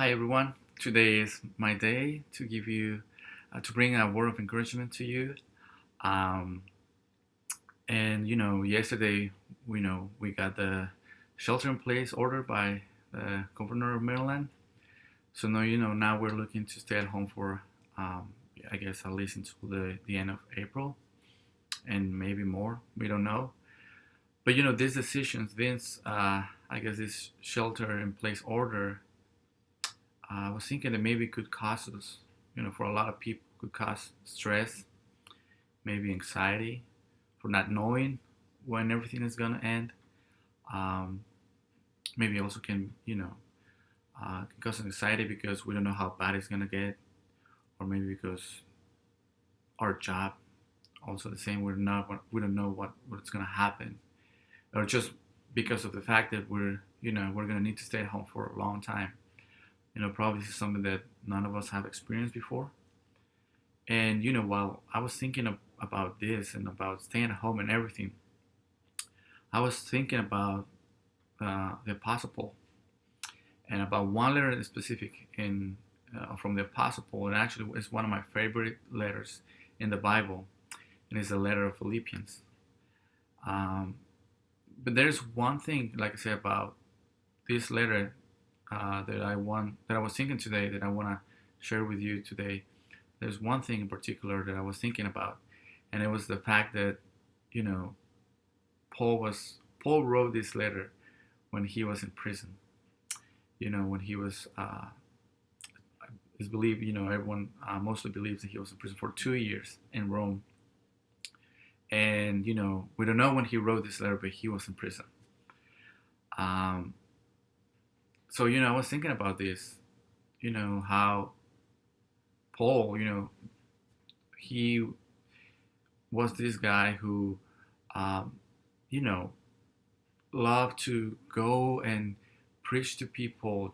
Hi everyone. Today is my day to give you to bring a word of encouragement to you. Um, and yesterday we got the shelter in place order by the governor of Maryland. So now we're looking to stay at home for I guess at least until the end of April and maybe more. We don't know. But these decisions, I guess this shelter in place order I was thinking that maybe it could cause us, for a lot of people, could cause stress, maybe anxiety for not knowing when everything is going to end. Um, Maybe also can cause anxiety because we don't know how bad it's going to get, or maybe because our job also the same. We don't know what's going to happen, or just because of the fact that we're going to need to stay at home for a long time. Probably this is something that none of us have experienced before. And while I was thinking about this and about staying at home and everything, I was thinking about the Apostle Paul and about one letter in specific from the Apostle Paul. And actually, it's one of my favorite letters in the Bible, and it's the letter of Philippians. Um, but there's one thing, like I said, about this letter that I was thinking today that I want to share with you today. There's one thing in particular that I was thinking about, and it was the fact that you know Paul wrote this letter when he was in prison. When he was it's believed, everyone mostly believes that he was in prison for 2 years in Rome, and we don't know when he wrote this letter, but he was in prison. Um, so I was thinking about this, how Paul, he was this guy who, um, you know, loved to go and preach to people.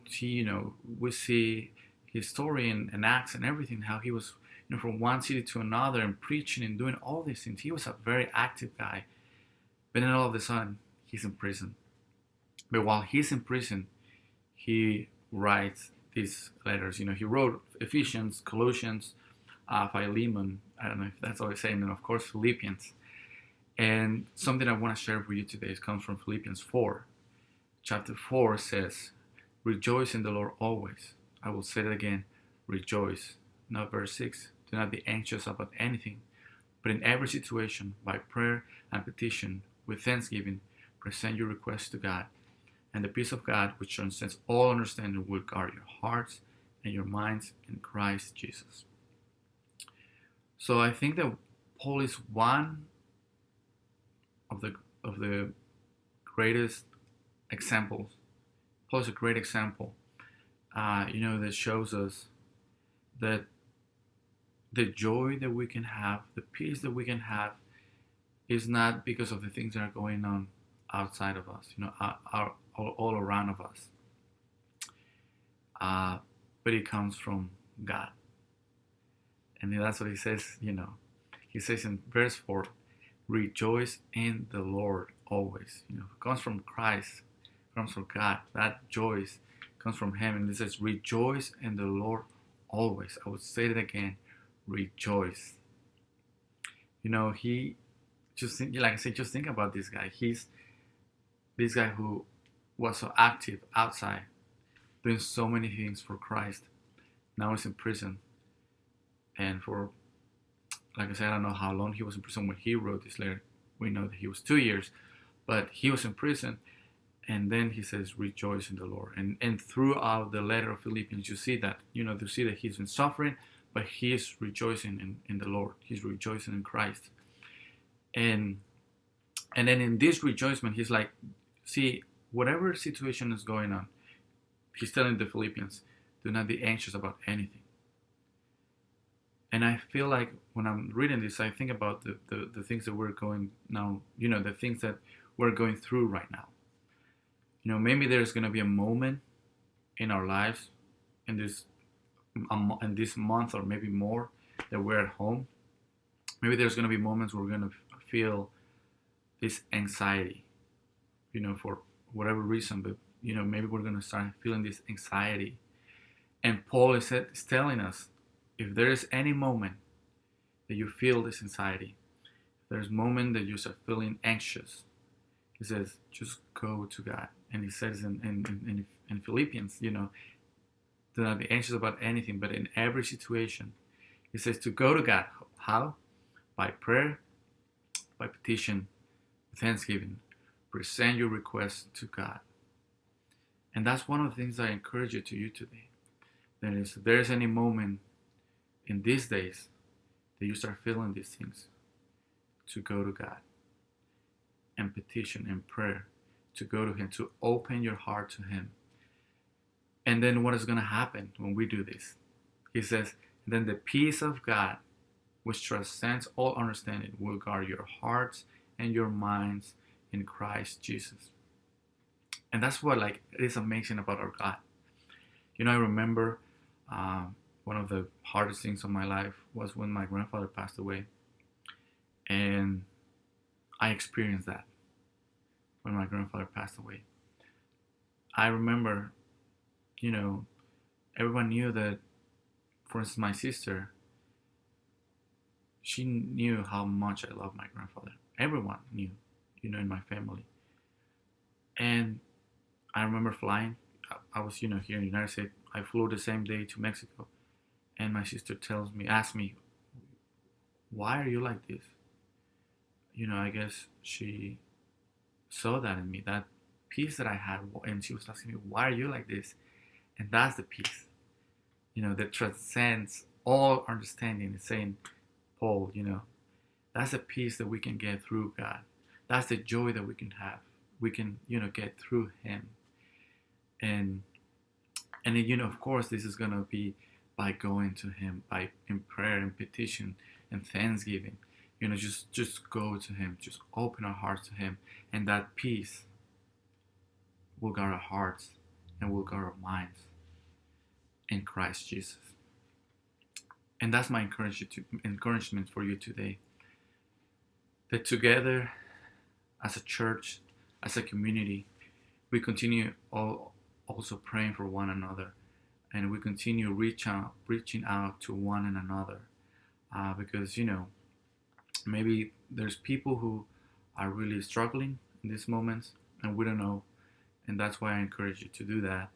We see his story and Acts and everything, how he was, from one city to another and preaching and doing all these things. He was a very active guy. But then all of a sudden, he's in prison. But while he's in prison, he writes these letters. He wrote Ephesians, Colossians, Philemon. I don't know if that's all he's saying, and of course Philippians. And something I want to share with you today comes from Philippians 4. Chapter 4 says, "Rejoice in the Lord always." I will say it again, rejoice. Now verse 6, "Do not be anxious about anything, but in every situation, by prayer and petition, with thanksgiving, present your requests to God. And the peace of God, which transcends all understanding, will guard your hearts and your minds in Christ Jesus." So I think that Paul is one of the greatest examples. Paul is a great example, that shows us that the joy that we can have, the peace that we can have, is not because of the things that are going on outside of us, all around of us, but it comes from God. And that's what he says. He says in verse 4, "Rejoice in the Lord always." It comes from Christ, comes from God. That joy comes from Him, and it says, "Rejoice in the Lord always." I would say it again, rejoice. He just think, like I said, just think about this guy. He's this guy who was so active outside, doing so many things for Christ. Now he's in prison, and for, like I said, I don't know how long he was in prison when he wrote this letter. We know that he was 2 years, but he was in prison, and then he says, "Rejoice in the Lord." And throughout the letter of Philippians, you see that, you see that he's been suffering, but he is rejoicing in the Lord. He's rejoicing in Christ. And then in this rejoicement, he's like, see, whatever situation is going on, he's telling the Philippians, do not be anxious about anything. And I feel like when I'm reading this, I think about the things that we're going now, the things that we're going through right now. Maybe there's going to be a moment in our lives in this month or maybe more that we're at home. Maybe there's going to be moments where we're going to feel this anxiety, for whatever reason, but maybe we're going to start feeling this anxiety. And Paul is telling us, if there is any moment that you feel this anxiety, if there's a moment that you start feeling anxious, he says, just go to God. And he says in Philippians, do not be anxious about anything, but in every situation, he says to go to God. How? By prayer, by petition, thanksgiving. Present your requests to God. And that's one of the things I encourage you to do today. That is, if there's any moment in these days that you start feeling these things, to go to God and petition and prayer, to go to Him, to open your heart to Him. And then what is going to happen when we do this? He says, then the peace of God, which transcends all understanding, will guard your hearts and your minds in Christ Jesus. And that's what it is amazing about our God. I remember one of the hardest things of my life was when my grandfather passed away. And I experienced that when my grandfather passed away. I remember, everyone knew that, for instance, my sister, she knew how much I loved my grandfather. Everyone knew, in my family. And I remember flying. I was, here in the United States. I flew the same day to Mexico. And my sister asked me, why are you like this? I guess she saw that in me, that peace that I had. And she was asking me, why are you like this? And that's the peace, that transcends all understanding. It's saying, Paul, that's the peace that we can get through God. That's the joy that we can have. We can, get through Him. And of course, this is going to be by going to Him, by in prayer and petition and thanksgiving. Just go to Him. Just open our hearts to Him. And that peace will guard our hearts and will guard our minds in Christ Jesus. And that's my encouragement for you today. That together, as a church, as a community, we continue also praying for one another. And we continue reaching out to one and another. Because, maybe there's people who are really struggling in these moments, and we don't know. And that's why I encourage you to do that.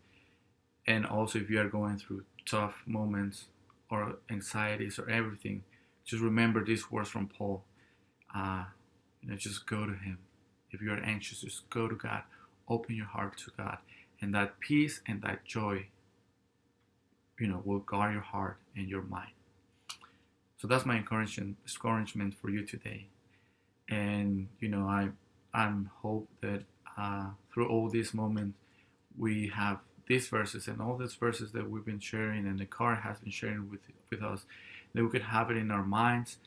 And also, if you are going through tough moments or anxieties or everything, just remember these words from Paul. Just go to Him. If you are anxious, just go to God. Open your heart to God. And that peace and that joy, will guard your heart and your mind. So that's my encouragement for you today. And, I hope that through all these moments, we have these verses and all these verses that we've been sharing and the car has been sharing with us, that we could have it in our minds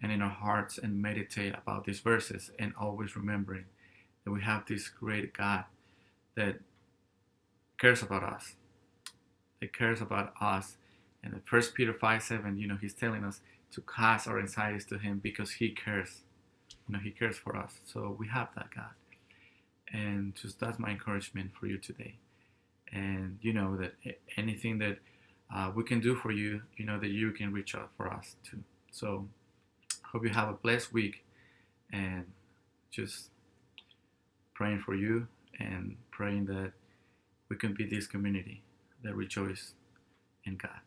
and in our hearts and meditate about these verses, and always remembering that we have this great God that cares about us. That cares about us. And in 1 Peter 5:7, He's telling us to cast our anxieties to Him because He cares. He cares for us. So we have that God. And just that's my encouragement for you today. And that anything that we can do for you, that you can reach out for us too. So hope you have a blessed week, and just praying for you and praying that we can be this community that rejoice in God.